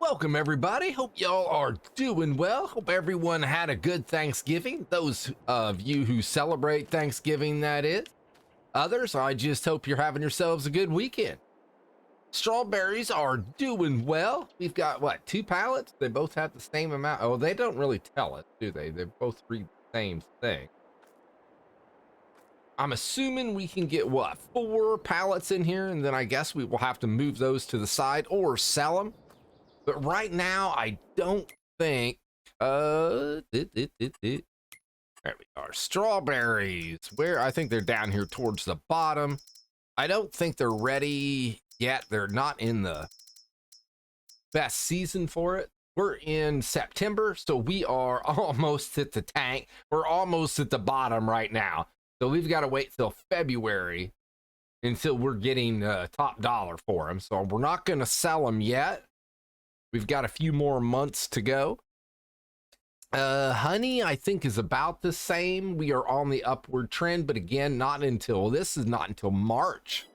Welcome, everybody. Hope y'all are doing well. Hope everyone had a good Thanksgiving. Those of you who celebrate Thanksgiving, that is. Others, I just hope you're having yourselves a good weekend. Strawberries are doing well. We've got, what, 2 pallets? They both have the same amount. Oh, they don't really tell it, do they? They both read the same thing. I'm assuming we can get, what, 4 pallets in here, and then I guess we will have to move those to the side or sell them. But right now, I don't think, there we are, strawberries, where I think they're down here towards the bottom. I don't think they're ready yet. They're not in the best season for it. We're in September, so we are almost at the tank. We're almost at the bottom right now. So we've got to wait till February until we're getting top dollar for them. So we're not going to sell them yet. We've got a few more months to go. Honey, I think, is about the same. We are on the upward trend, but again, this is not until March.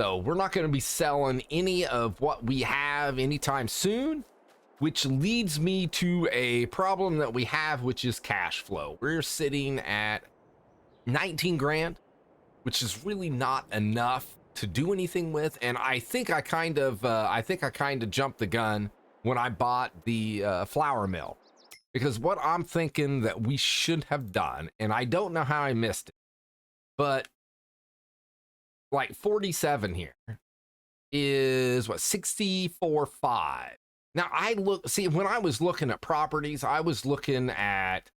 So we're not going to be selling any of what we have anytime soon, which leads me to a problem that we have, which is cash flow. We're sitting at 19 grand, which is really not enough to do anything with. And I think I kind of jumped the gun when I bought the flour mill, because what I'm thinking that we should have done, and I don't know how I missed it, but like 47 here is what, 64.5. Now when I was looking at properties, I was looking at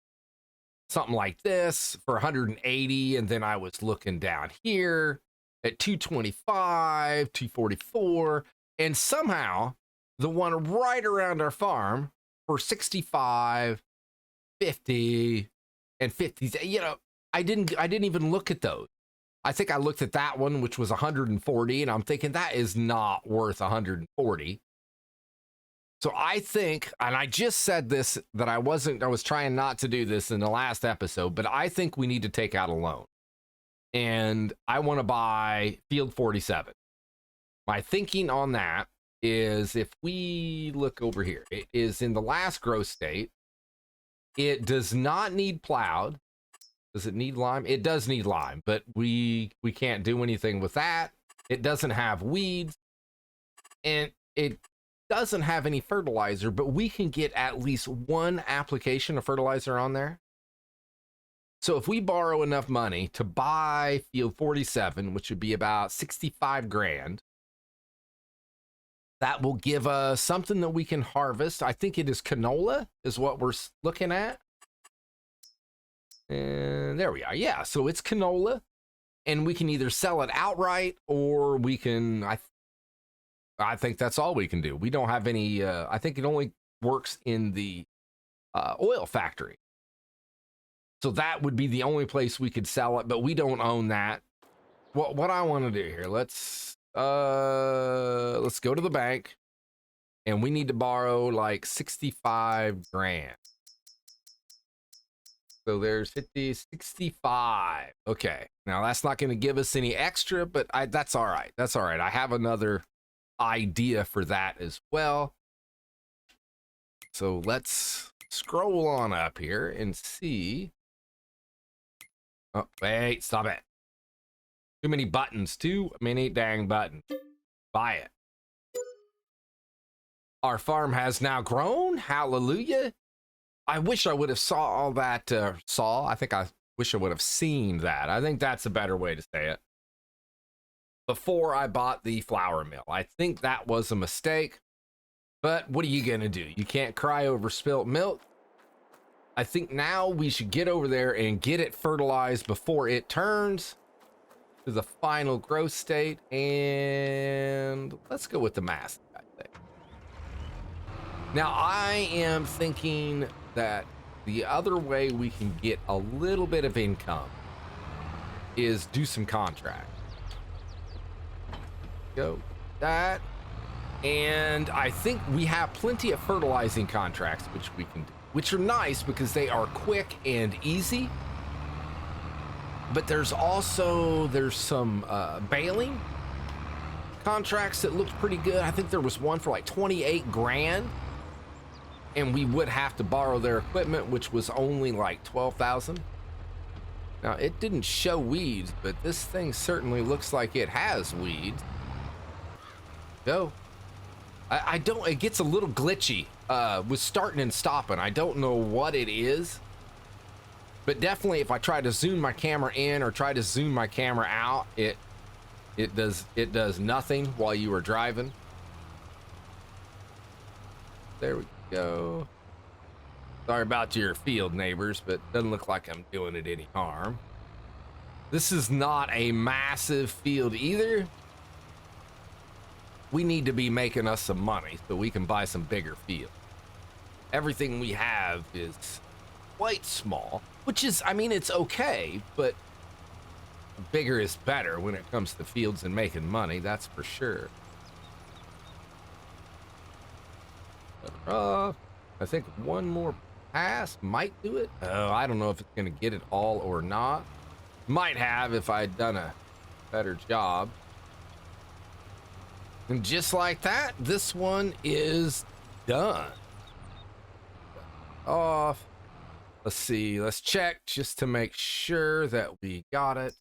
something like this for 180, and then I was looking down here at 225, 244, and somehow the one right around our farm for 65, 50, and 50. You know, I didn't even look at those. I think I looked at that one, which was 140, and I'm thinking that is not worth 140. So I think, and I just said this, that I was trying not to do this in the last episode, but I think we need to take out a loan. And I want to buy field 47. My thinking on that is, if we look over here, it is in the last growth state. It does not need plowed. Does it need lime? It does need lime, but we can't do anything with that. It doesn't have weeds, and it doesn't have any fertilizer, but we can get at least 1 application of fertilizer on there. So if we borrow enough money to buy field 47, which would be about 65 grand, that will give us something that we can harvest. I think it is canola is what we're looking at. And there we are. Yeah, so it's canola, and we can either sell it outright, or we can, I think that's all we can do. We don't have any, I think it only works in the oil factory. So that would be the only place we could sell it, but we don't own that. What I want to do here, let's go to the bank, and we need to borrow like 65 grand. So there's 50, 65. Okay. Now that's not going to give us any extra, but that's all right. That's all right. I have another idea for that as well. So let's scroll on up here and see. Oh, wait, stop it. Too many buttons. Too many dang buttons. Buy it. Our farm has now grown. Hallelujah. I wish I would have saw all that. I wish I would have seen that. I think that's a better way to say it. Before I bought the flour mill. I think that was a mistake. But what are you going to do? You can't cry over spilt milk. I think now we should get over there and get it fertilized before it turns to the final growth state. And let's go with the mass, I think. Now, I am thinking that the other way we can get a little bit of income is do some contract. Go that. And I think we have plenty of fertilizing contracts, which we can do, which are nice because they are quick and easy. But there's some baling. contracts that looked pretty good. I think there was one for like 28 grand, and we would have to borrow their equipment, which was only like 12,000. Now, it didn't show weeds, but this thing certainly looks like it has weeds. Go. I don't, it gets a little glitchy with starting and stopping. I don't know what it is, but definitely if I try to zoom my camera in or try to zoom my camera out, it does nothing while you are driving. There we go. Sorry about your field neighbors, but doesn't look like I'm doing it any harm. This is not a massive field either. We need to be making us some money so we can buy some bigger field. Everything we have is quite small, which is, I mean, it's okay, but bigger is better when it comes to fields and making money, that's for sure. I think one more pass might do it. Oh, I don't know if it's gonna get it all or not. Might have if I'd done a better job. And just like that, this one is done. Off. Let's see, let's check just to make sure that we got it.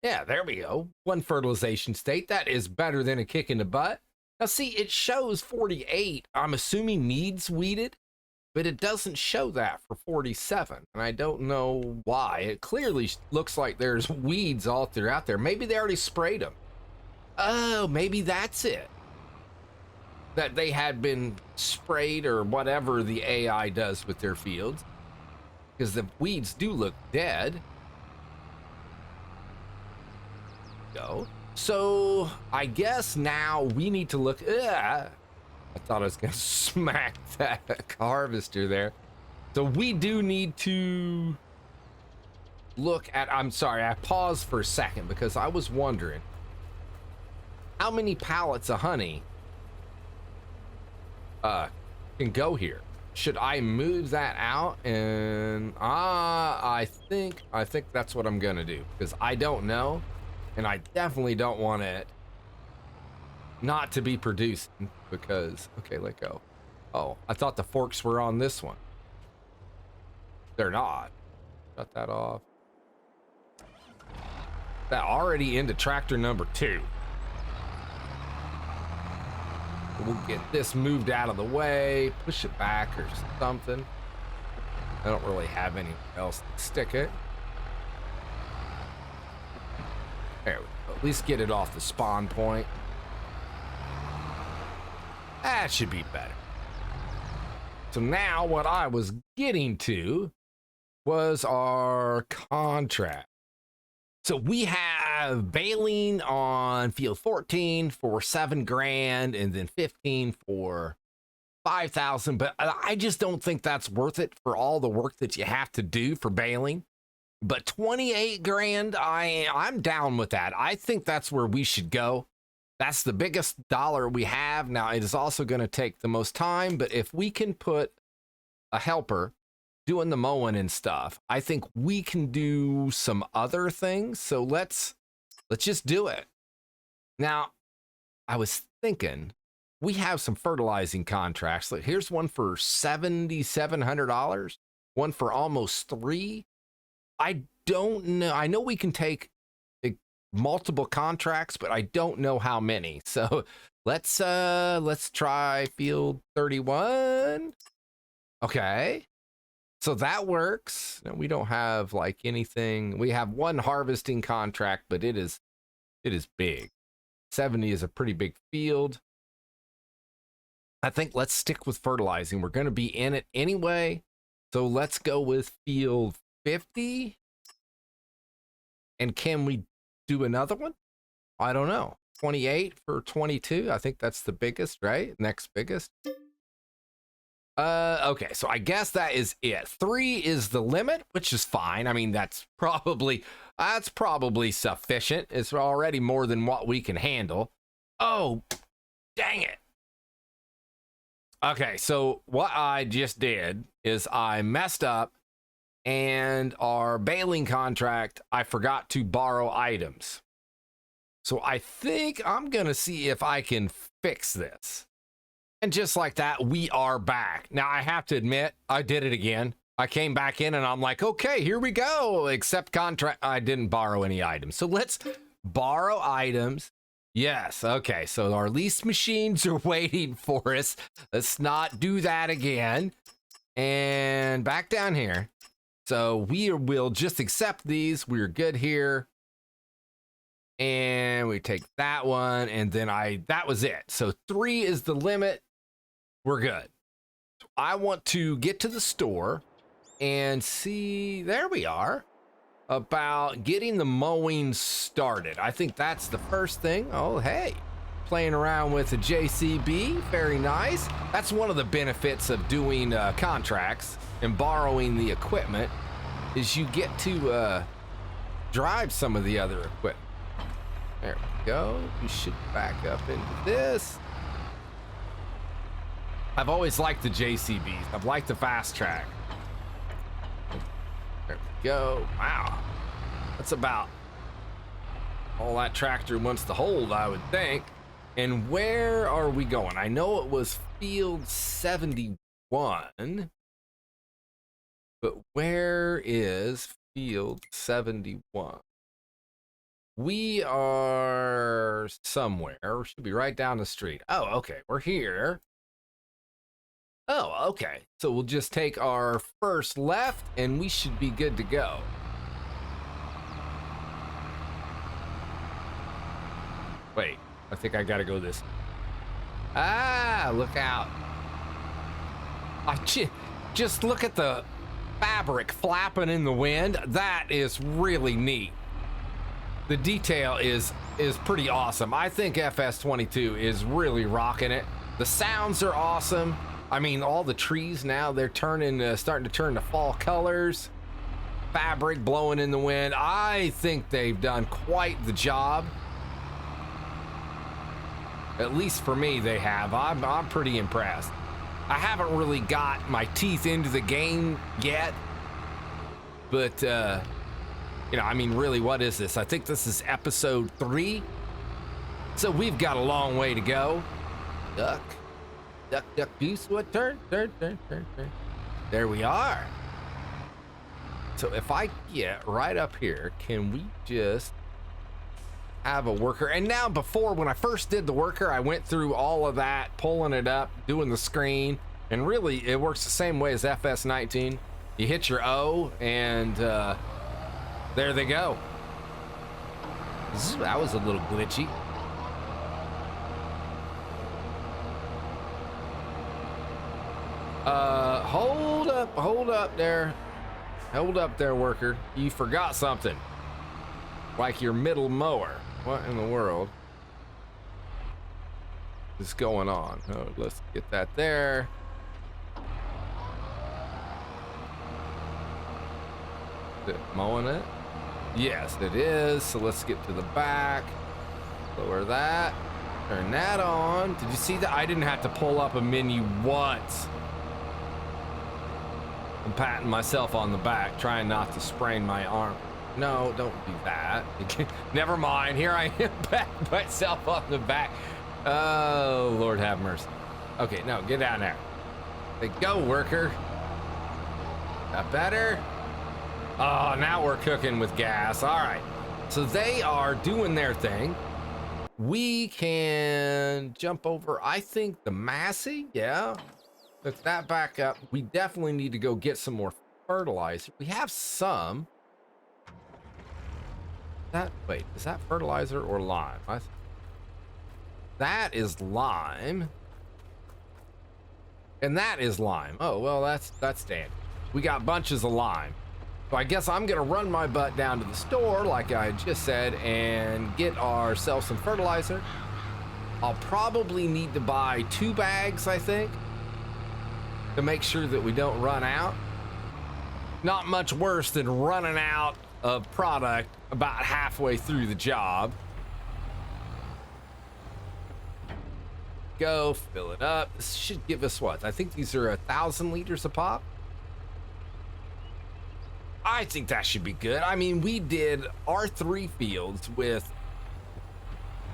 Yeah, there we go. One fertilization state. That is better than a kick in the butt. Now see, it shows 48. I'm assuming needs weeded, but it doesn't show that for 47. And I don't know why. It clearly looks like there's weeds all throughout there. Maybe they already sprayed them. Oh, maybe that's it. That they had been sprayed or whatever the AI does with their fields. Because the weeds do look dead. Go. So I guess now we need to look. I thought I was gonna smack that harvester there. So we do need to look at. I'm sorry, I paused for a second because I was wondering how many pallets of honey can go here. Should I move that out? And I think that's what I'm gonna do because I don't know. And I definitely don't want it not to be producing because, okay, let go. Oh, I thought the forks were on this one. They're not. Shut that off. That already into tractor number 2. We'll get this moved out of the way, push it back or something. I don't really have anywhere else to stick it. There we go. At least get it off the spawn point. That should be better. So now what I was getting to was our contract. So we have baling on field 14 for 7 grand and then 15 for 5,000. But I just don't think that's worth it for all the work that you have to do for baling. But 28 grand, I'm down with that. I think that's where we should go. That's the biggest dollar we have. Now, it is also going to take the most time, but if we can put a helper doing the mowing and stuff, I think we can do some other things. So let's just do it. Now, I was thinking we have some fertilizing contracts. Like, here's one for $7,700, one for almost 3. I don't know. I know we can take multiple contracts, but I don't know how many. So let's try field 31. Okay. So that works. Now, we don't have like anything. We have one harvesting contract, but it is big. 70 is a pretty big field. I think let's stick with fertilizing. We're going to be in it anyway. So let's go with field 50. And can we do another one? I don't know. 28 for 22. I think that's the biggest, right? Next biggest. Okay, so I guess that is it. 3 is the limit, which is fine. I mean, that's probably sufficient. It's already more than what we can handle. Oh, dang it. Okay, so what I just did is I messed up and our baling contract, I forgot to borrow items. So I think I'm going to see if I can fix this. And just like that, we are back. Now, I have to admit, I did it again. I came back in and I'm like, okay, here we go. Accept contract. I didn't borrow any items. So let's borrow items. Yes. Okay. So our lease machines are waiting for us. Let's not do that again. And back down here. So we will just accept these. We're good here. And we take that one. And then that was it. So 3 is the limit. We're good. So I want to get to the store and see, there we are, about getting the mowing started. I think that's the first thing. Oh, hey, playing around with a JCB, very nice. That's one of the benefits of doing contracts and borrowing the equipment, is you get to drive some of the other equipment. There we go. You should back up into this. I've always liked the JCBs. I've liked the fast track. There we go. Wow. That's about all that tractor wants to hold, I would think. And where are we going? I know it was field 71, but where is field 71? We are somewhere. We should be right down the street. Oh, okay. We're here. Oh, okay. So we'll just take our first left and we should be good to go. Wait, I think I gotta go this way. Ah, look out. Just look at the fabric flapping in the wind. That is really neat. The detail is pretty awesome. I think FS22 is really rocking it. The sounds are awesome. I mean, all the trees now, they're starting to turn to fall colors. Fabric blowing in the wind. I think they've done quite the job. At least for me, they have. I'm pretty impressed. I haven't really got my teeth into the game yet. But, you know, I mean, really, what is this? I think this is episode 3. So we've got a long way to go. Duck. Duck, duck, goose, what, turn. There we are. So if I get right up here, can we just have a worker? And now, before, when I first did the worker, I went through all of that, pulling it up, doing the screen, and really, it works the same way as FS19. You hit your O, and there they go. That was a little glitchy. Hold up there. Hold up there, worker. You forgot something. Like your middle mower. What in the world is going on? Oh, let's get that there. Is it mowing it? Yes, it is. So let's get to the back. Lower that. Turn that on. Did you see that? I didn't have to pull up a menu once. I'm patting myself on the back, trying not to sprain my arm. No, don't do that. Never mind. Here I am, patting myself on the back. Oh, Lord have mercy. Okay, no, get down there. Hey, go, worker. That better? Oh, now we're cooking with gas. All right. So they are doing their thing. We can jump over, I think, the Massey. Yeah. Look that back up. We definitely need to go get some more fertilizer. We have some. Wait, is that fertilizer or lime? That is lime. And that is lime. Oh, well, that's dandy. We got bunches of lime. So I guess I'm gonna run my butt down to the store, like I just said, and get ourselves some fertilizer. I'll probably need to buy 2 bags, I think, to make sure that we don't run out. Not much worse than running out of product about halfway through the job. Go fill it up. This should give us what? I think these are 1,000 liters a pop. I think that should be good. I mean, we did our 3 fields with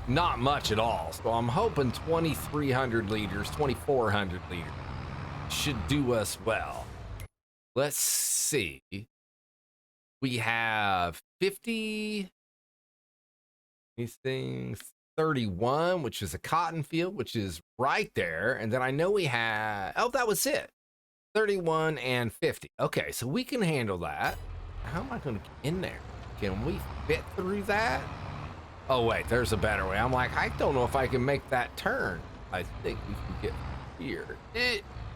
not much at all. So I'm hoping 2,300 liters, 2,400 liters should do us well. Let's see. We have 50, these things, 31, which is a cotton field, which is right there. And then I know we had, oh, that was it. 31 and 50. Okay, so we can handle that. How am I going to get in there? Can we fit through that? Oh, wait, there's a better way. I'm like, I don't know if I can make that turn. I think we can get here.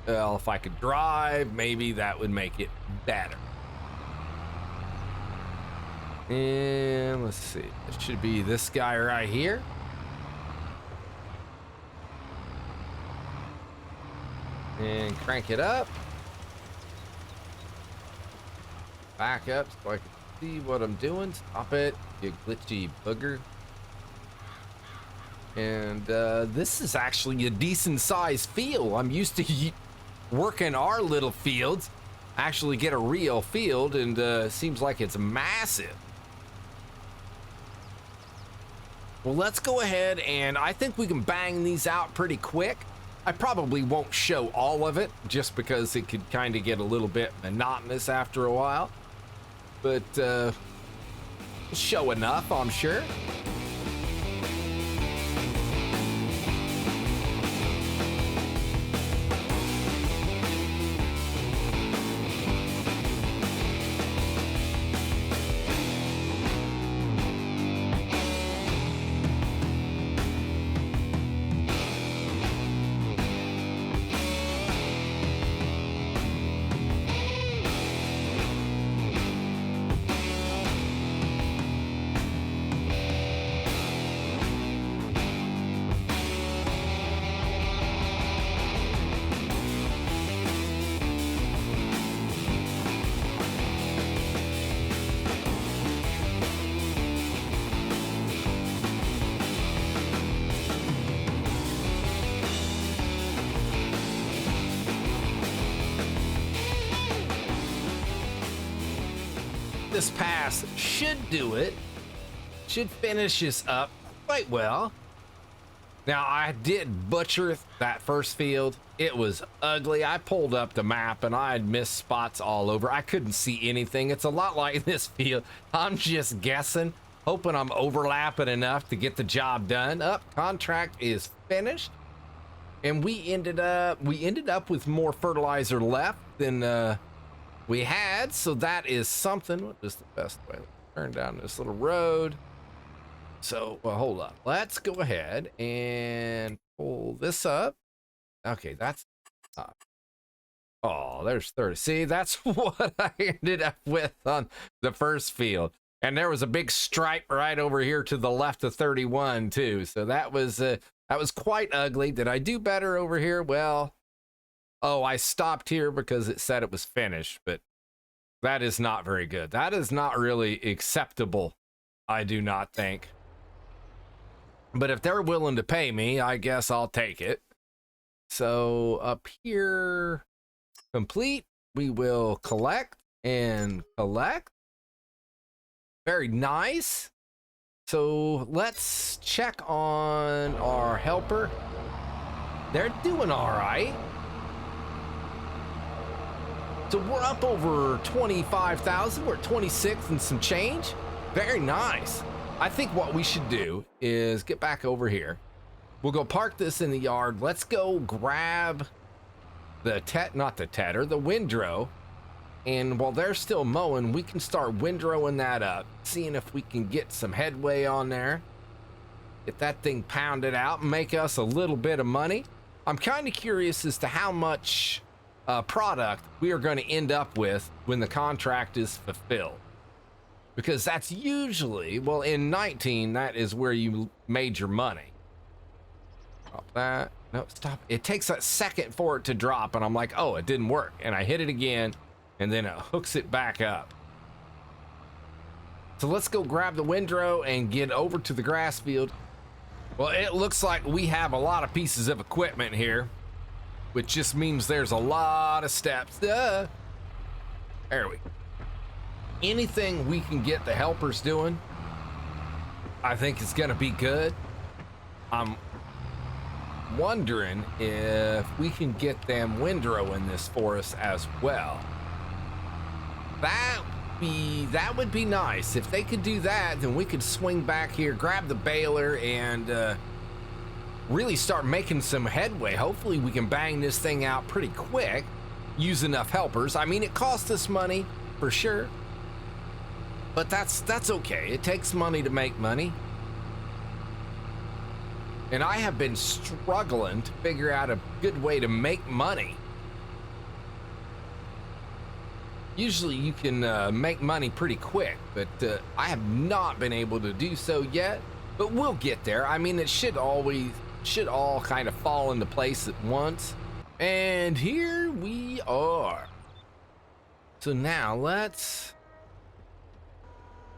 Well, if I could drive, maybe that would make it better. And let's see. It should be this guy right here. And crank it up. Back up so I can see what I'm doing. Stop it, you glitchy booger. And this is actually a decent sized field. I'm used to working our little fields. Actually get a real field, and seems like it's massive. Well, let's go ahead, and I think we can bang these out pretty quick. I probably won't show all of it just because it could kind of get a little bit monotonous after a while. But show enough, I'm sure. This pass should do it. Should finish us up quite well. Now, I did butcher that first field. It was ugly. I pulled up the map and I had missed spots all over. I couldn't see anything. It's a lot like this field. I'm just guessing, hoping I'm overlapping enough to get the job done. Contract is finished. And we ended up with more fertilizer left than we had, so that is something. What is the best way? Let's turn down this little road. So, well, hold up. Let's go ahead and pull this up. Okay, that's up. Oh, there's 30. See, that's what I ended up with on the first field. And there was a big stripe right over here to the left of 31 too. So that was quite ugly. Did I do better over here? Well, oh, I stopped here because it said it was finished, but that is not very good. That is not really acceptable, I do not think. But if they're willing to pay me, I guess I'll take it. So up here, complete. We will collect and collect. Very nice. So let's check on our helper. They're doing all right. So we're up over 25,000. We're at 26 and some change. Very nice. I think what we should do is get back over here. We'll go park this in the yard. Let's go grab the the windrow. And while they're still mowing, we can start windrowing that up, seeing if we can get some headway on there. Get that thing pounded out and make us a little bit of money. I'm kind of curious as to how much product we are going to end up with when the contract is fulfilled, because that's usually, well, in 19, that is where you made your money. Drop that. No, stop. It takes a second for it to drop, and I'm like, oh, it didn't work, and I hit it again, and then it hooks it back up. So let's go grab the windrow and get over to the grass field. Well, it looks like we have a lot of pieces of equipment here, which just means there's a lot of steps. There we go. anything we can get the helpers doing, I think is going to be good. I'm wondering if we can get them windrow in this for us as well. That would be nice. If they could do that, then we could swing back here, grab the baler, and really start making some headway. Hopefully we can bang this thing out pretty quick, use enough helpers. I mean, it costs us money for sure, but that's okay. It takes money to make money. And I have been struggling to figure out a good way to make money. Usually you can make money pretty quick, but I have not been able to do so yet, but we'll get there. I mean, it should all kind of fall into place at once. And here we are. So now let's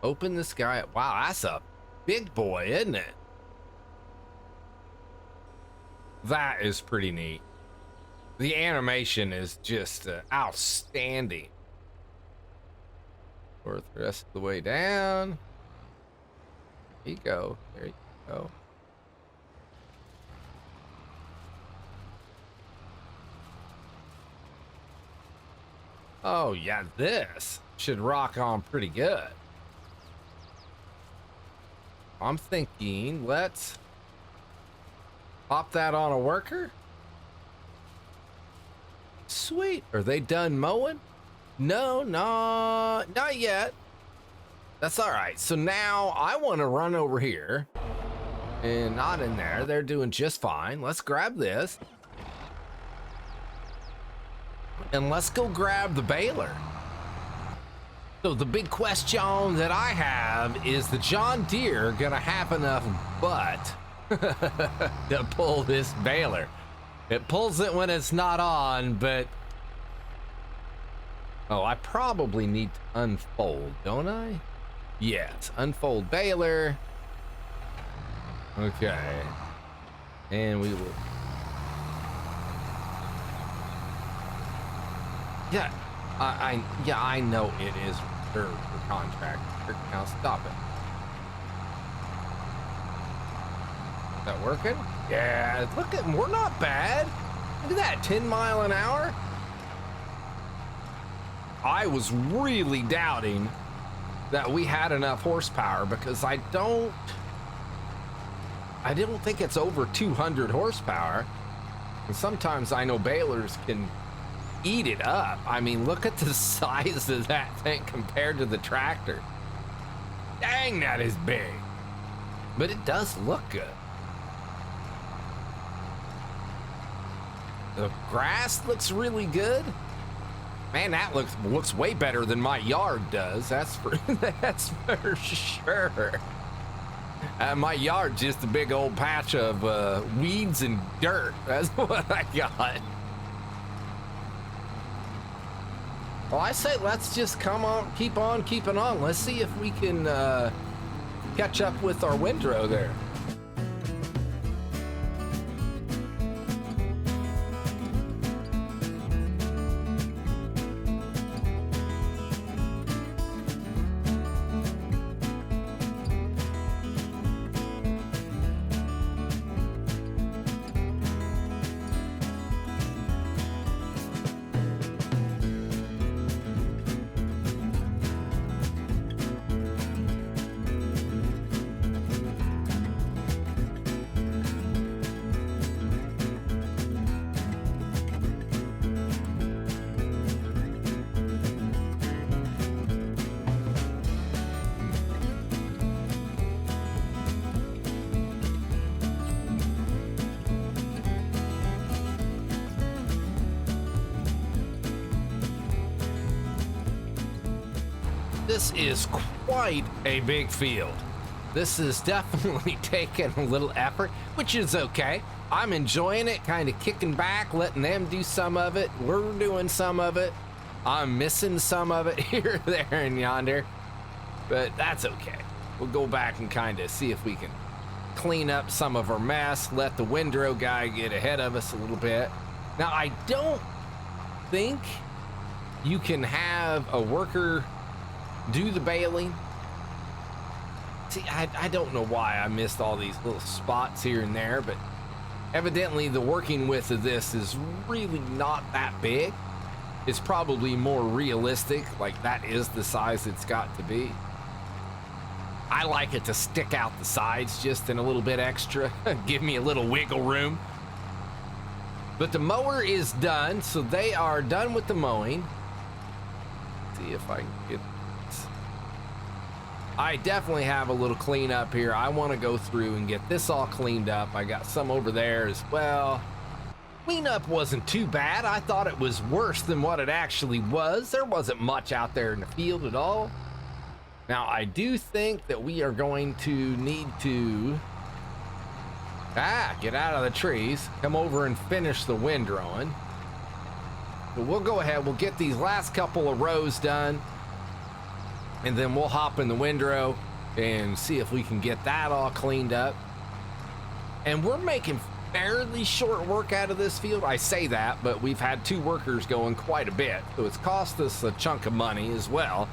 open this guy up. Wow, that's a big boy, isn't it? That is pretty neat. The animation is just outstanding. Worth the rest of the way down. There you go. There you go. Oh yeah, this should rock on pretty good. I'm thinking let's pop that on a worker. Sweet. Are they done mowing? No, not yet. That's all right. So now I want to run over here and not in there. They're doing just fine. Let's grab this. And let's go grab the baler. So the big question that I have is the John Deere gonna have enough butt to pull this baler? It pulls it when it's not on, but oh, I probably need to unfold, don't I? Yes, unfold baler. Okay. And we will. Yeah, I know it is reserved for contractor. Now stop it. Is that working? Yeah, look at, we're not bad. Look at that, 10 mile an hour. I was really doubting that we had enough horsepower because I don't think it's over 200 horsepower. And sometimes I know balers can eat it up. I mean, look at the size of that thing compared to the tractor. Dang, that is big. But it does look good. The grass looks really good. Man, that looks way better than my yard does. That's for sure. My yard's just a big old patch of weeds and dirt. That's what I got. Well, I say let's just keep on keeping on. Let's see if we can catch up with our windrow there. This is quite a big field. This is definitely taking a little effort, which is okay. I'm enjoying it, kind of kicking back, letting them do some of it. We're doing some of it. I'm missing some of it here, there, and yonder, but that's okay. We'll go back and kind of see if we can clean up some of our mess, let the windrow guy get ahead of us a little bit. Now, I don't think you can have a worker do the baling. See, I don't know why I missed all these little spots here and there, but evidently the working width of this is really not that big. It's probably more realistic, like that is the size it's got to be. I like it to stick out the sides just in a little bit extra, give me a little wiggle room. But the mower is done, so they are done with the mowing. Let's see if I can get this. I definitely have a little cleanup here. I want to go through and get this all cleaned up. I got some over there as well. Cleanup wasn't too bad. I thought it was worse than what it actually was. There wasn't much out there in the field at all. Now, I do think that we are going to need to get out of the trees, come over and finish the windrowing. But we'll go ahead, we'll get these last couple of rows done, and then we'll hop in the windrow and see if we can get that all cleaned up. And we're making fairly short work out of this field. I say that, but we've had 2 workers going quite a bit, so it's cost us a chunk of money as well.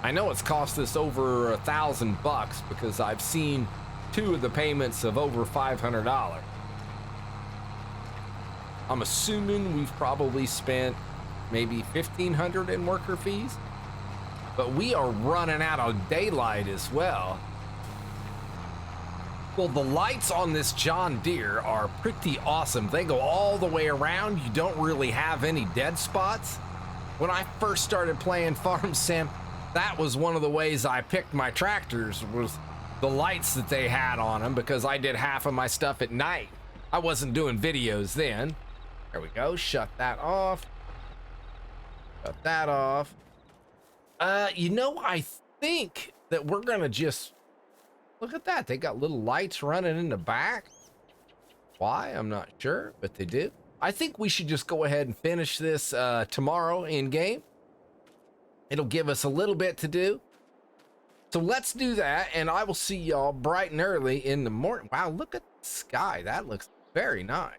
I know it's cost us over $1,000 because I've seen 2 of the payments of over $500. I'm assuming we've probably spent maybe $1,500 in worker fees, but we are running out of daylight as well. Well, the lights on this John Deere are pretty awesome. They go all the way around. You don't really have any dead spots. When I first started playing Farm Sim, that was one of the ways I picked my tractors, was the lights that they had on them, because I did half of my stuff at night. I wasn't doing videos then. There we go. Shut that off. Shut that off. You know, I think that we're gonna just look at that. They got little lights running in the back. Why? I'm not sure, but they do. I think we should just go ahead and finish this tomorrow in game. It'll give us a little bit to do. So let's do that, and I will see y'all bright and early in the morning. Wow, look at the sky. That looks very nice.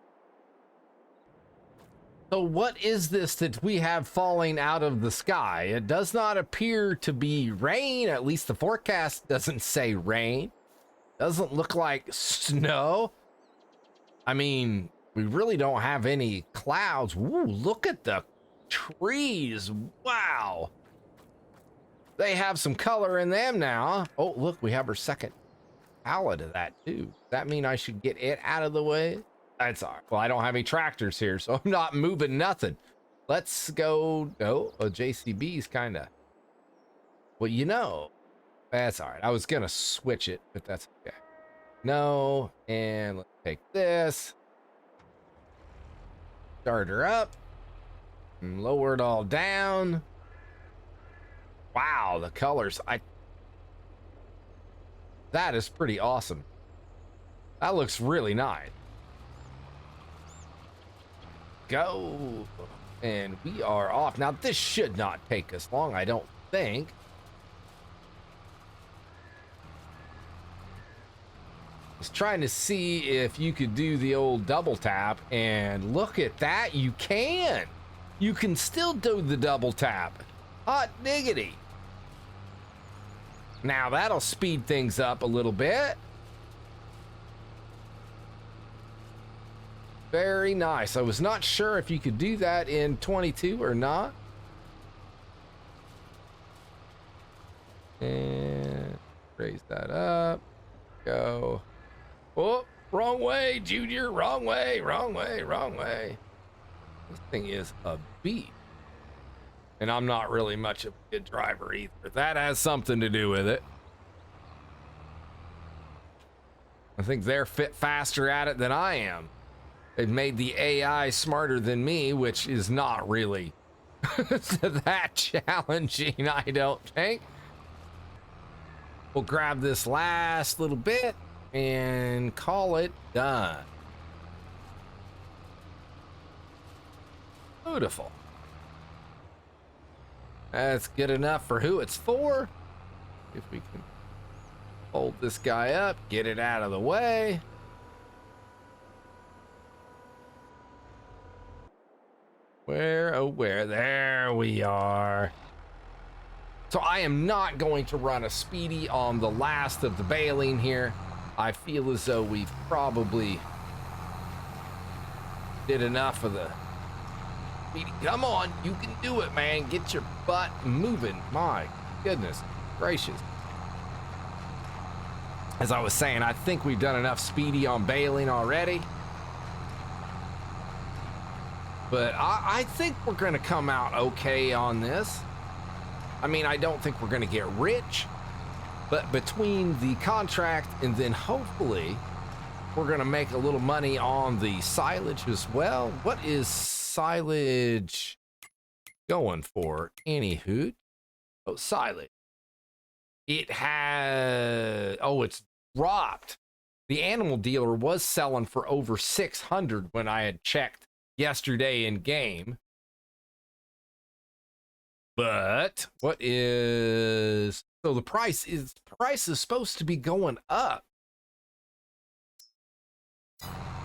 So what is this that we have falling out of the sky? It does not appear to be rain. At least the forecast doesn't say rain. Doesn't look like snow. I mean, we really don't have any clouds. Ooh, look at the trees. Wow. They have some color in them now. Oh, look, we have our second pallet of that too. Does that mean I should get it out of the way? That's all right. Well, I don't have any tractors here, so I'm not moving nothing. Let's go. Oh, a JCB's kind of. Well, you know, that's all right. I was going to switch it, but that's okay. No, and let's take this. Start her up. And lower it all down. Wow, the colors. That is pretty awesome. That looks really nice. Go. And we are off. Now, this should not take us long, I don't think. I was trying to see if you could do the old double tap, and look at that. You can. You can still do the double tap. Hot diggity. Now that'll speed things up a little bit. Very nice. I was not sure if you could do that in 22 or not. And raise that up. Go. Oh, wrong way, Junior. Wrong way, wrong way, wrong way. This thing is a beast. And I'm not really much of a good driver either. That has something to do with it. I think they're fit faster at it than I am. They've made the AI smarter than me, which is not really that challenging, I don't think. We'll grab this last little bit and call it done. Beautiful. That's good enough for who it's for. If we can hold this guy up, get it out of the way. Where, oh, where? There we are. So So I am not going to run a speedy on the last of the baling here. I feel as though we've probably did enough of the speedy. Come on, you can do it, man. Get your butt moving. My goodness gracious. As I was saying, I think we've done enough speedy on baling already. But I think we're going to come out okay on this. I mean, I don't think we're going to get rich, but between the contract and then hopefully we're going to make a little money on the silage as well. What is silage going for? Anywho, oh, silage. It has, oh, it's dropped. The animal dealer was selling for over 600 when I had checked yesterday in game. But what is, so the price is supposed to be going up.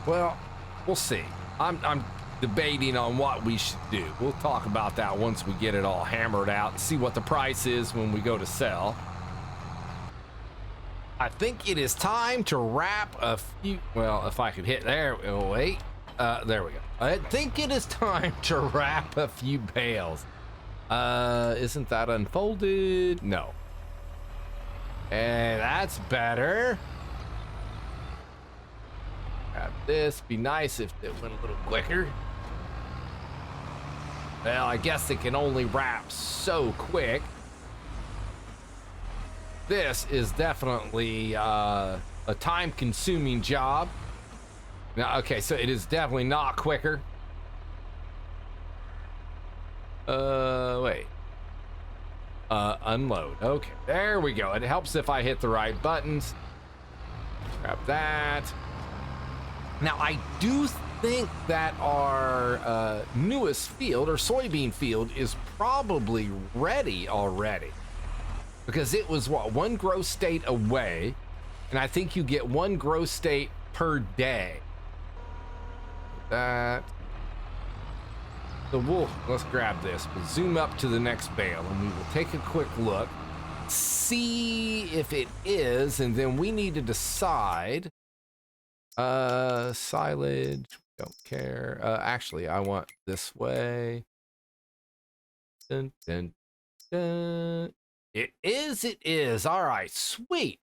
Well, we'll see. I'm debating on what we should do. We'll talk about that once we get it all hammered out and see what the price is when we go to sell. I think it is time to wrap a few, well, if I could hit there, oh wait, there we go. I think it is time to wrap a few bales. Isn't that unfolded? No. And that's better. Grab this, be nice if it went a little quicker. Well, I guess it can only wrap so quick. This is definitely a time-consuming job. Now, okay, so it is definitely not quicker. Wait. Unload. Okay, there we go. It helps if I hit the right buttons. Grab that. Now, I do think that our newest field, or soybean field, is probably ready already. Because it was, what, one grow state away, and I think you get one grow state per day. That. So let's grab this. We'll zoom up to the next bale, and we will take a quick look, see if it is, and then we need to decide. Silage, don't care. Actually, I want this way. Dun, dun, dun. It is. All right, sweet.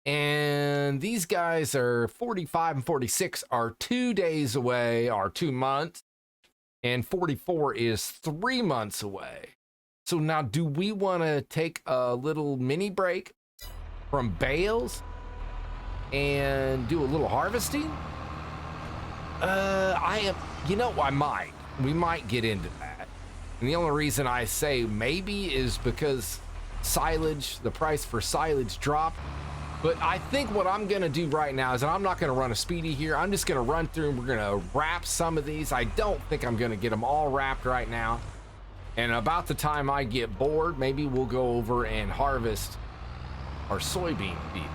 And these guys are 45 and 46 are 2 days away, or 2 months. And 44 is 3 months away. So now, do we want to take a little mini break from bales and do a little harvesting? I might. We might get into that. And the only reason I say maybe is because silage, the price for silage dropped. But I think what I'm going to do right now is, and I'm not going to run a speedy here. I'm just going to run through and we're going to wrap some of these. I don't think I'm going to get them all wrapped right now. And about the time I get bored, maybe we'll go over and harvest our soybean field.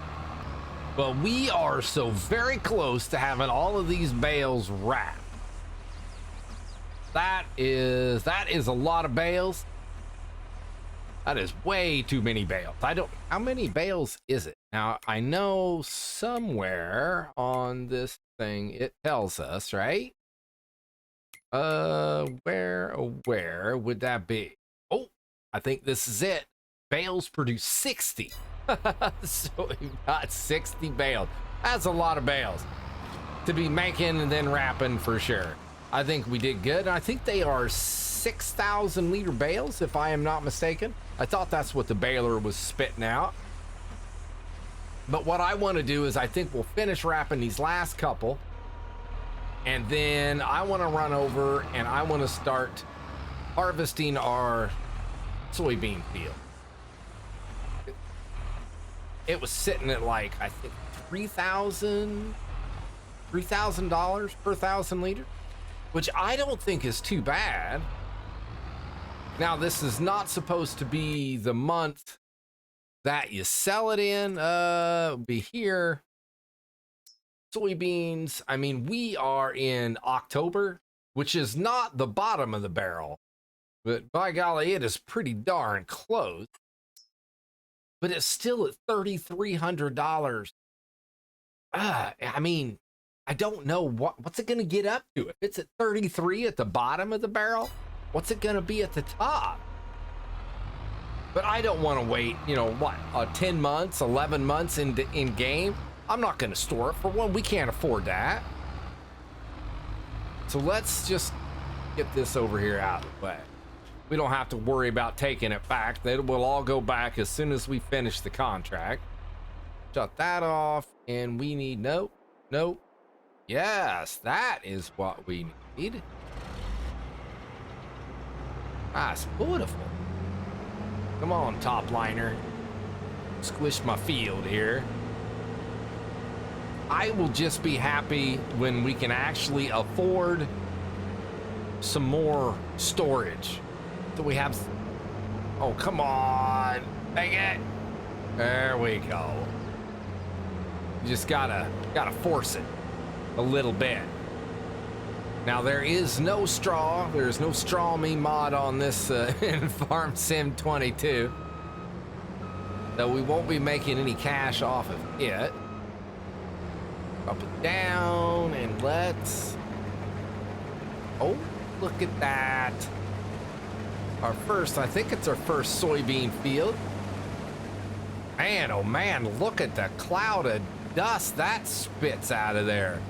But we are so very close to having all of these bales wrapped. That is a lot of bales. That is way too many bales. How many bales is it? Now, I know somewhere on this thing it tells us, right? Where would that be? Oh, I think this is it. Bales produce 60. So we've got 60 bales. That's a lot of bales to be making and then wrapping for sure. I think we did good. I think they are 6,000 liter bales, if I am not mistaken. I thought that's what the baler was spitting out. But what I want to do is I think we'll finish wrapping these last couple. And then I want to run over and I want to start harvesting our soybean field. It was sitting at like, I think, $3,000 per 1,000 liters, which I don't think is too bad. Now, this is not supposed to be the month that you sell it in. Be here. Soybeans. I mean, we are in October, which is not the bottom of the barrel, but by golly, it is pretty darn close. but it's still at $3,300. I mean, I don't know what's it going to get up to. If it's at 33 at the bottom of the barrel, what's it going to be at the top? But I don't want to wait, you know, what, 10 months, 11 months in game. I'm not going to store it. For one, we can't afford that. So let's just get this over here out of the way. We don't have to worry about taking it back. That will all go back as soon as we finish the contract. Shut that off, and we need, nope. Yes, that is what we need. That's beautiful. Come on, top liner. Squish my field here. I will just be happy when we can actually afford some more storage. So we have, oh, come on, dang it. There we go. You just gotta force it a little bit. Now there is no straw. There's no straw me mod on this in Farm Sim 22. So we won't be making any cash off of it. Up and down, and let's, oh, look at that. Our first, I think it's our first soybean field. Man, oh man, look at the cloud of dust that spits out of there.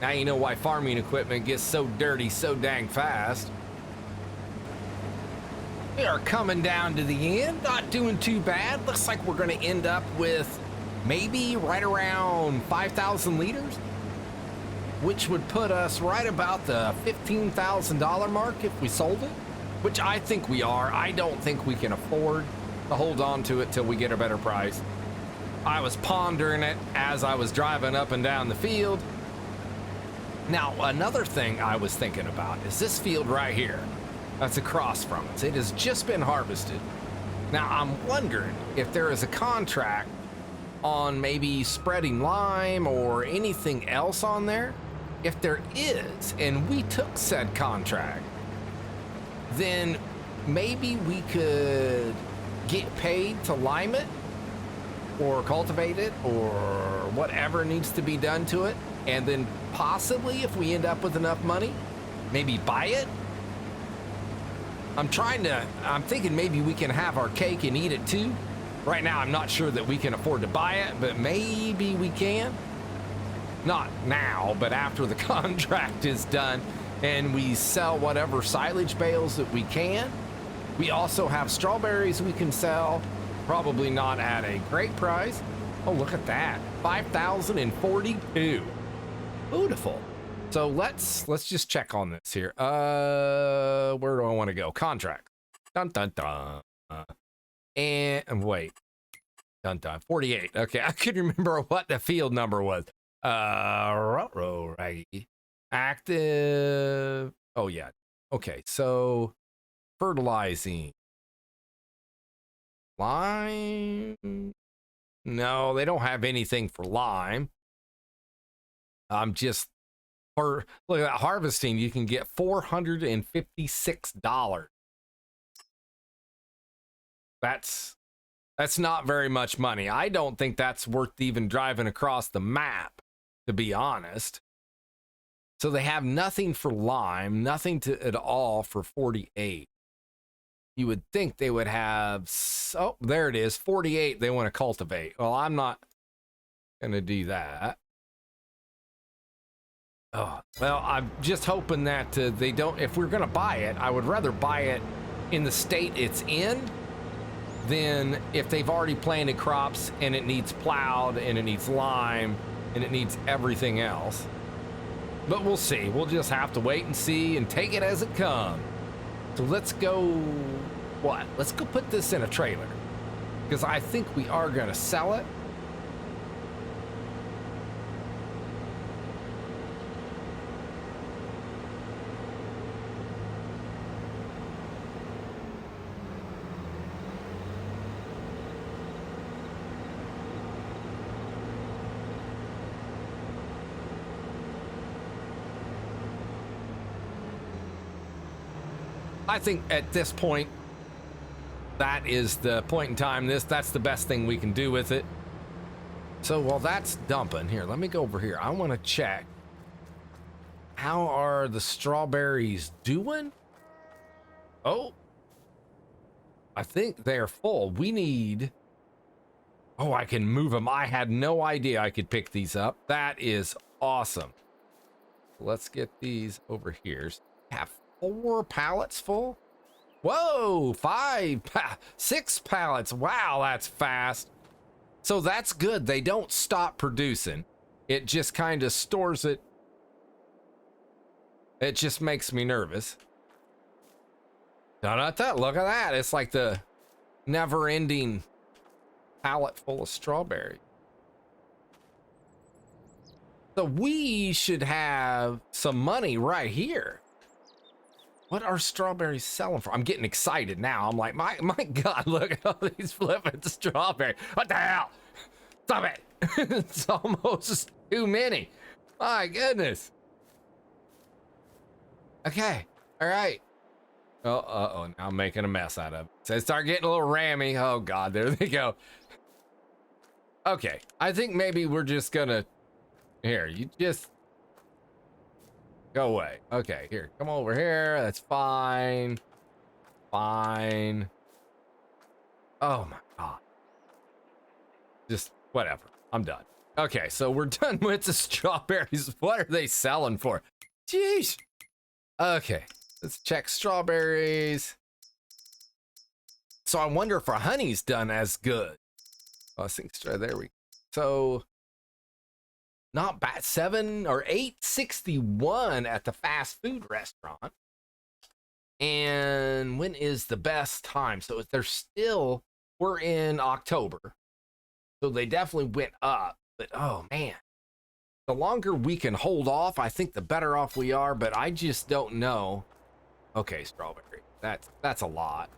Now you know why farming equipment gets so dirty so dang fast. We are coming down to the end, not doing too bad. Looks like we're gonna end up with maybe right around 5,000 liters, which would put us right about the $15,000 mark if we sold it, which I think we are. I don't think we can afford to hold on to it till we get a better price. I was pondering it as I was driving up and down the field. Now, another thing I was thinking about is this field right here. That's across from us. It has just been harvested. Now, I'm wondering if there is a contract on maybe spreading lime or anything else on there. If there is, and we took said contract, then maybe we could get paid to lime it or cultivate it or whatever needs to be done to it, and then possibly, if we end up with enough money, maybe buy it. I'm thinking maybe we can have our cake and eat it too. Right now, I'm not sure that we can afford to buy it, but maybe we can. Not now, but after the contract is done and we sell whatever silage bales that we can. We also have strawberries we can sell, probably not at a great price. Oh, look at that, 5,042. Beautiful. So let's just check on this here. Where do I want to go? Contract. Dun dun dun. And wait. Dun dun. 48. Okay, I couldn't remember what the field number was. Right. Active. Oh yeah. Okay, so fertilizing. Lime. No, they don't have anything for lime. I'm just look at that harvesting. You can get $456. That's not very much money. I don't think that's worth even driving across the map, to be honest. So they have nothing for lime, nothing at all for 48. You would think they would have, oh, there it is, 48 they want to cultivate. Well, I'm not going to do that. Oh, well, I'm just hoping that they don't, if we're going to buy it, I would rather buy it in the state it's in than if they've already planted crops and it needs plowed and it needs lime and it needs everything else. But we'll see. We'll just have to wait and see and take it as it comes. So let's go, what? Let's go put this in a trailer because I think we are going to sell it. I think at this point, that is the point in time. That's the best thing we can do with it. So while that's dumping, here, let me go over here. I want to check. How are the strawberries doing? Oh, I think they're full. We need... Oh, I can move them. I had no idea I could pick these up. That is awesome. Let's get these over here. Have 4 pallets full? Whoa, 6 pallets. Wow, that's fast. So that's good. They don't stop producing. It just kind of stores it. It just makes me nervous. Look at that. It's like the never-ending pallet full of strawberries. So we should have some money right here. What are strawberries selling for? I'm getting excited now. I'm like, my God, look at all these flipping strawberries. What the hell? Stop it. It's almost too many. My goodness. Okay. All right. Oh, now I'm making a mess out of it. So start getting a little rammy. Oh God, there they go. Okay. I think maybe we're just gonna, here, you just go away. Okay, here, come over here. That's fine. Fine. Oh my God. Just whatever. I'm done. Okay, so we're done with the strawberries. What are they selling for? Jeez. Okay, let's check strawberries. So I wonder if our honey's done as good. Oh, I think there we go. So not bad. 7 or 8.61 at the fast food restaurant. And when is the best time? So they're still, we're in October. So they definitely went up. But oh man, the longer we can hold off, I think the better off we are. But I just don't know. Okay, strawberry. That's a lot.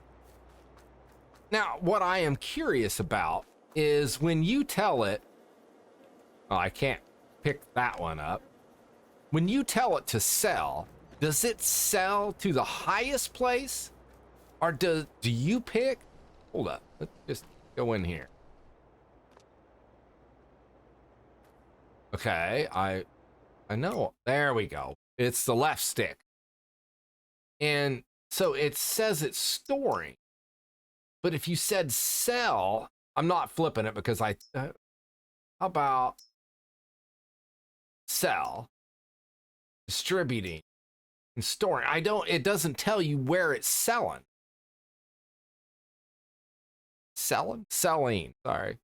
Now, what I am curious about is when you tell it, oh, I can't pick that one up. When you tell it to sell, does it sell to the highest place? Or do you pick? Hold up, let's just go in here. Okay, I know, there we go. It's the left stick. And so it says it's storing. But if you said sell, I'm not flipping it because how about sell, distributing, and storing? It doesn't tell you where it's selling. Selling, sorry.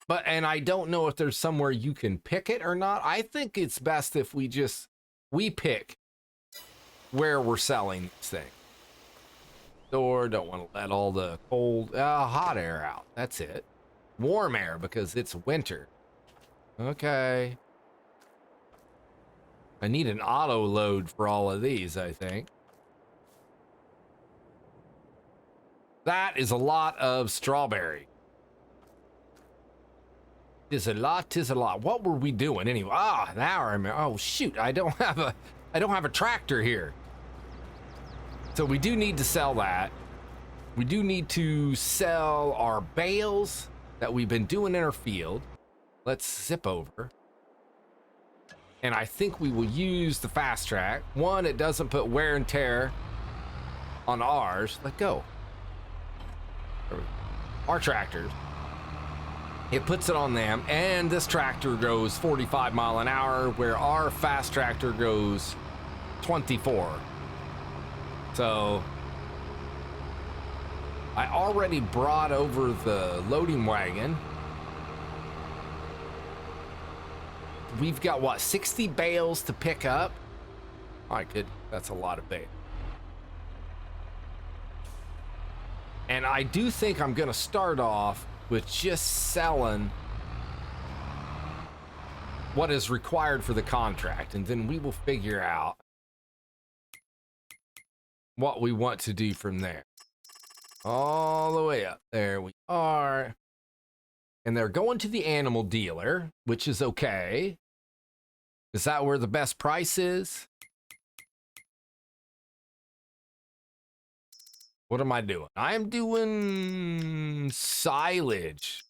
But, and I don't know if there's somewhere you can pick it or not. I think it's best if we pick where we're selling these things. Or don't want to let all the cold, hot air out. That's it. Warm air because it's winter. Okay. I need an auto load for all of these, I think. That is a lot of strawberry. Tis a lot. What were we doing anyway? Ah, now I remember. Oh shoot, I don't have a tractor here. So we do need to sell that. We do need to sell our bales that we've been doing in our field. Let's zip over. And I think we will use the fast track. One, it doesn't put wear and tear on ours. Let go. Our tractors. It puts it on them, and this tractor goes 45 miles an hour, where our fast tractor goes 24. So I already brought over the loading wagon. We've got what, 60 bales to pick up? All right, good. That's a lot of bales. And I do think I'm gonna start off with just selling what is required for the contract, and then we will figure out what we want to do from there. All the way up. There we are. And they're going to the animal dealer, which is okay. Is that where the best price is? What am I doing? I'm doing silage.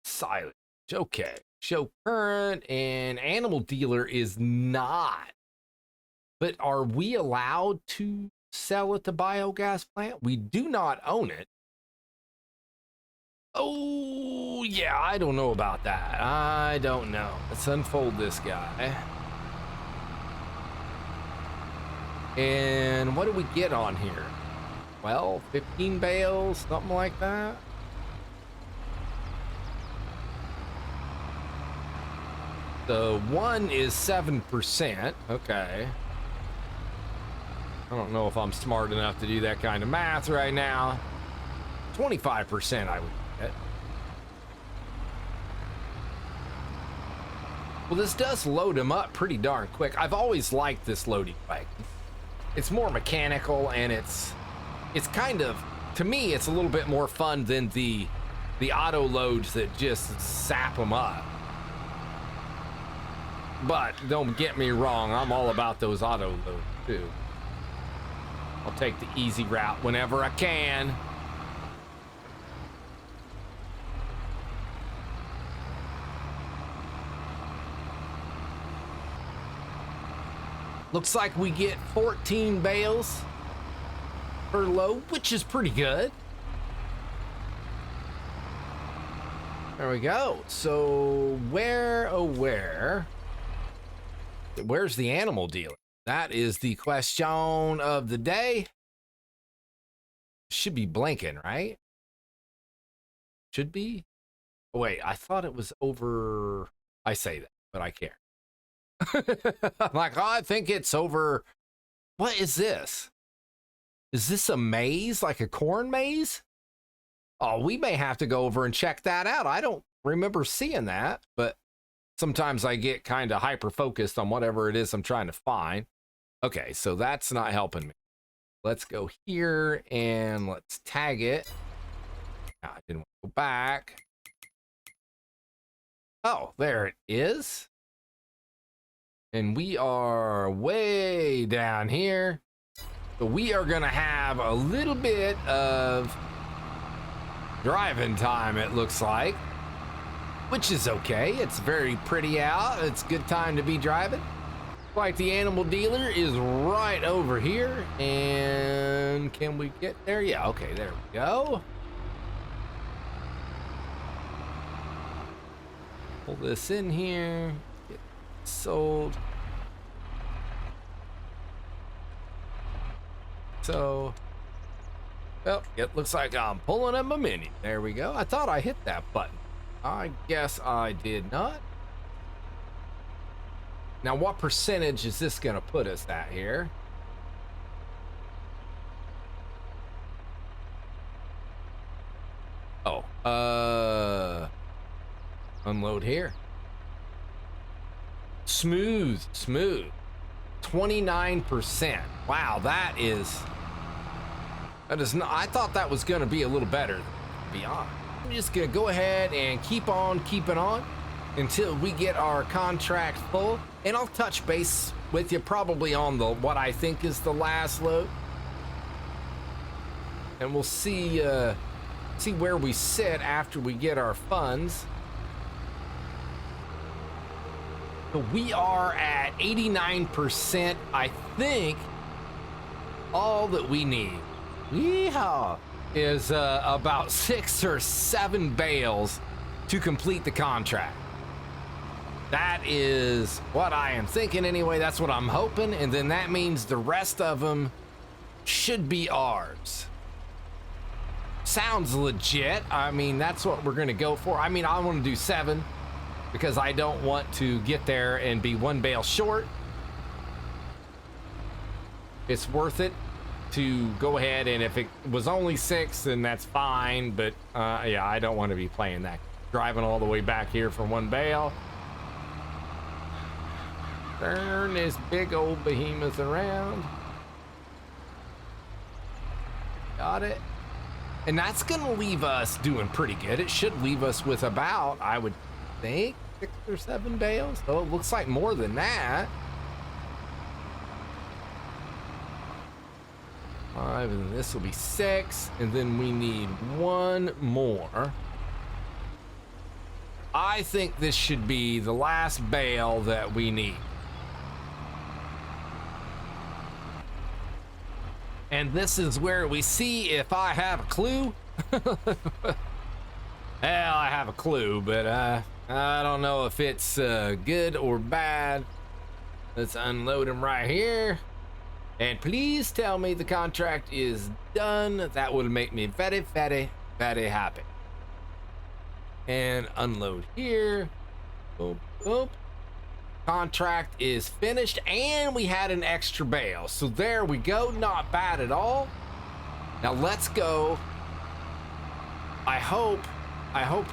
Silage. Okay. Show current, and animal dealer is not. But are we allowed to sell at the biogas plant? We do not own it. Oh, yeah, I don't know about that. I don't know. Let's unfold this guy. And what do we get on here? Well, 15 bales, something like that. The one is 7%. Okay. I don't know if I'm smart enough to do that kind of math right now. 25% I would get. Well, this does load them up pretty darn quick. I've always liked this loading wagon. It's more mechanical, and it's kind of, to me, it's a little bit more fun than the auto loads that just sap them up. But don't get me wrong, I'm all about those auto loads too. I'll take the easy route whenever I can. Looks like we get 14 bales per load, which is pretty good. There we go. So where's the animal dealer? That is the question of the day. Should be blinking, right? Should be. Oh, wait, I thought it was over. I say that, but I can't. I'm like, oh, I think it's over. What is this? Is this a maze, like a corn maze? Oh, we may have to go over and check that out. I don't remember seeing that, but sometimes I get kind of hyper focused on whatever it is I'm trying to find. Okay, so that's not helping me. Let's go here and let's tag it. I didn't want to go back. Oh, there it is. And we are way down here. So we are gonna have a little bit of driving time, it looks like, which is okay. It's very pretty out. It's a good time to be driving. Like the animal dealer is right over here. And can we get there? Yeah, okay, there we go. Pull this in here. Get sold. So, well, it looks like I'm pulling up a mini. There we go. I thought I hit that button. I guess I did not. Now, what percentage is this going to put us at here? Oh, unload here. Smooth. 29%. Wow, that is not, I thought that was going to be a little better, to be honest. I'm just going to go ahead and keep on keeping on until we get our contract full, and I'll touch base with you probably on the what I think is the last load, and we'll see where we sit after we get our funds. So we are at 89%. I think all that we need, yeehaw, is about 6 or 7 bales to complete the contract. That is what I am thinking anyway. That's what I'm hoping. And then that means the rest of them should be ours. Sounds legit. I mean, that's what we're going to go for. I mean, I want to do 7 because I don't want to get there and be 1 bale short. It's worth it to go ahead, and if it was only 6, then that's fine. But yeah, I don't want to be playing that. Driving all the way back here for 1 bale. Turn this big old behemoth around. Got it. And that's gonna leave us doing pretty good. It should leave us with about, I would think, 6 or 7 bales. So it looks like more than that. 5, and this will be 6, and then we need one more. I think this should be the last bale that we need. And this is where we see if I have a clue. Hell, I have a clue, but I don't know if it's good or bad. Let's unload him right here. And please tell me the contract is done. That would make me very, very, very happy. And unload here. Boop, boop. Contract is finished, and we had an extra bale. So there we go. Not bad at all. Now let's go. I hope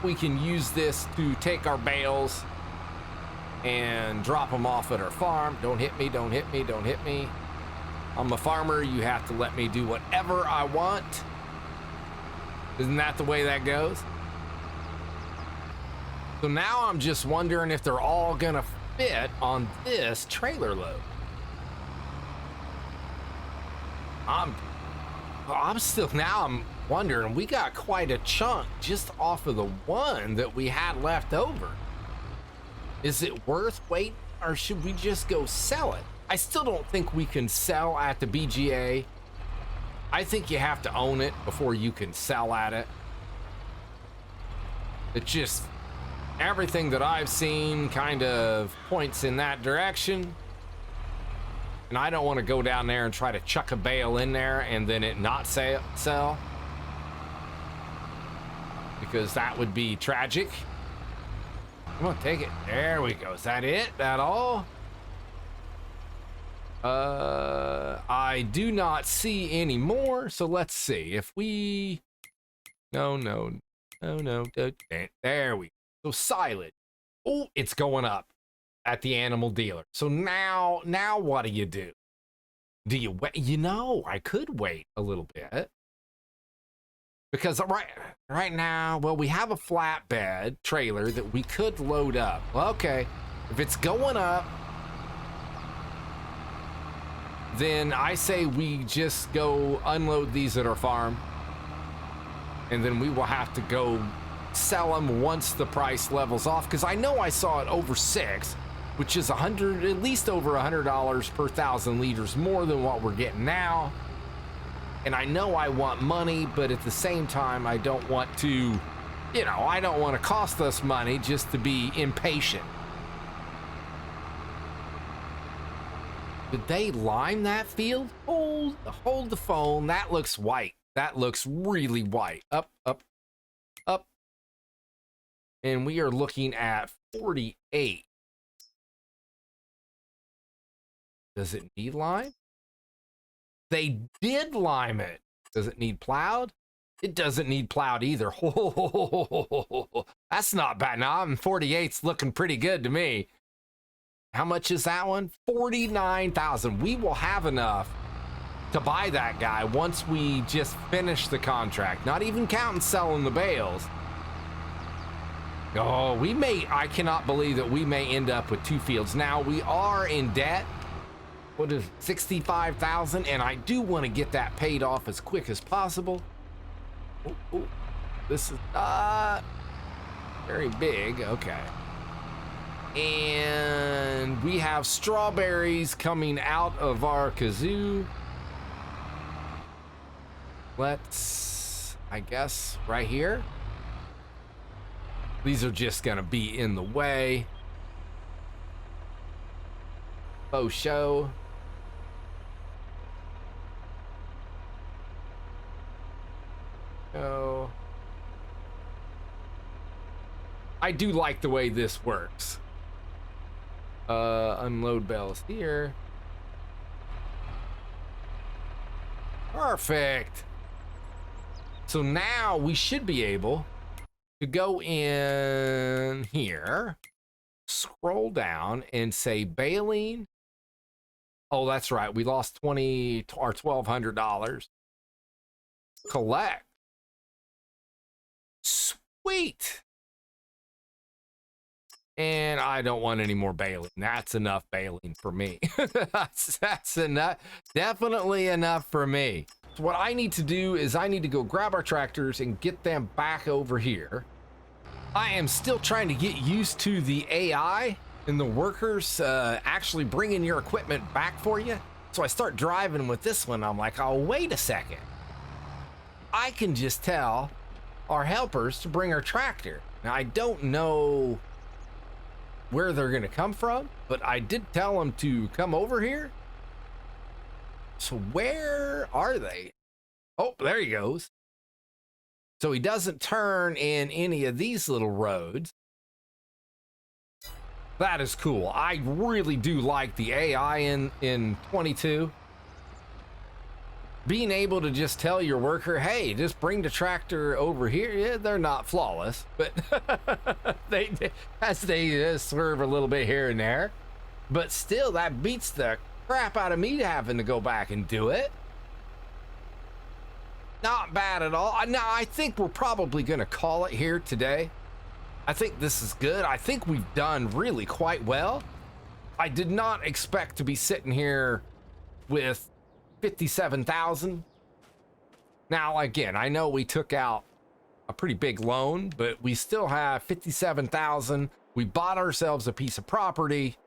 we can use this to take our bales and drop them off at our farm. Don't hit me, don't hit me, don't hit me. I'm a farmer. You have to let me do whatever I want. Isn't that the way that goes? So now I'm just wondering if they're all gonna fit on this trailer load. I'm wondering, we got quite a chunk just off of the one that we had left over. Is it worth waiting, or should we just go sell it? I still don't think we can sell at the BGA. I think you have to own it before you can sell at it. It just, everything that I've seen kind of points in that direction. And I don't want to go down there and try to chuck a bale in there and then it not sell. Because that would be tragic. Come on, take it. There we go. Is that it? That all? I do not see any more. So let's see if we, no. There we go. So silage. Oh, it's going up at the animal dealer. So now what do? Do you wait? You know, I could wait a little bit. Because right now, well, we have a flatbed trailer that we could load up. Well, okay, if it's going up, then I say we just go unload these at our farm, and then we will have to go sell them once the price levels off. Because I know I saw it over 6, which is at least over $100 per 1,000 liters more than what we're getting now. And I know I want money, but at the same time, I don't want to, I don't want to cost us money just to be impatient. Did they lime that field? Hold the phone. That looks white. That looks really white. Up. And we are looking at 48. Does it need lime? They did lime it. Does it need plowed? It doesn't need plowed either. That's not bad. Now, 48's looking pretty good to me. How much is that one? 49,000. We will have enough to buy that guy once we just finish the contract. Not even counting selling the bales. Oh, I cannot believe that we may end up with 2 fields. Now, we are in debt. What is 65,000? And I do want to get that paid off as quick as possible. Oh, this is not very big. Okay. And we have strawberries coming out of our kazoo. Let's, I guess, right here. These are just gonna be in the way. Faux show. Oh. I do like the way this works. Unload bales here. Perfect. So now we should be able to go in here, scroll down and say baling. Oh, that's right. We lost $1,200. Collect. Sweet. And I don't want any more baling. That's enough baling for me. that's enough. Definitely enough for me. So what I need to do is I need to go grab our tractors and get them back over here. I am still trying to get used to the AI and the workers actually bringing your equipment back for you. So I start driving with this one. I'm like, oh, wait a second. I can just tell our helpers to bring our tractor. Now, I don't know where they're going to come from, but I did tell them to come over here. So where are they? Oh, there he goes. So he doesn't turn in any of these little roads. That is cool. I really do like the AI in 22. Being able to just tell your worker, hey, just bring the tractor over here. Yeah, they're not flawless, but they swerve a little bit here and there. But still, that beats the crap out of me having to go back and do it. Not bad at all. Now, I think we're probably going to call it here today. I think this is good. I think we've done really quite well. I did not expect to be sitting here with 57,000. Now, again, I know we took out a pretty big loan, but we still have 57,000. We bought ourselves a piece of property,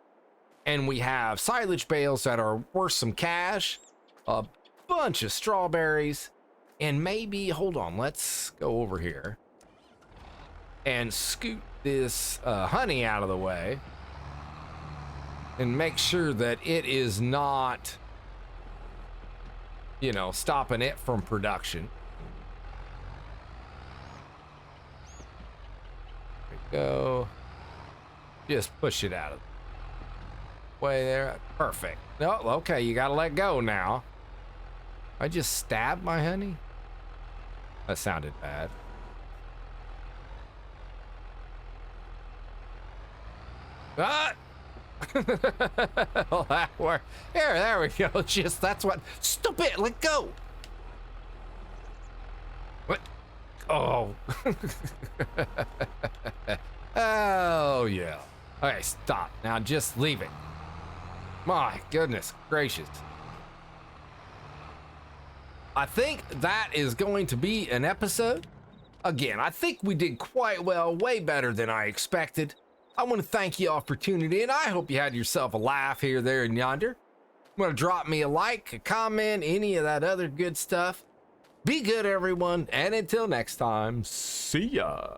and we have silage bales that are worth some cash, a bunch of strawberries, and maybe, hold on, let's go over here and scoot this honey out of the way and make sure that it is not, you know, stopping it from production. There we go. Just push it out of the way there. Perfect. No, okay, you gotta let go now. I just stabbed my honey? That sounded bad. Ah! Well, that worked. There we go. Just, that's what. Stupid, let go. What? Oh. Oh, yeah. Okay, stop. Now just leave it. My goodness gracious. I think that is going to be an episode. Again, I think we did quite well, way better than I expected. I want to thank you all for tuning in. I hope you had yourself a laugh here, there, and yonder. Want to drop me a like, a comment, any of that other good stuff. Be good, everyone, and until next time, see ya.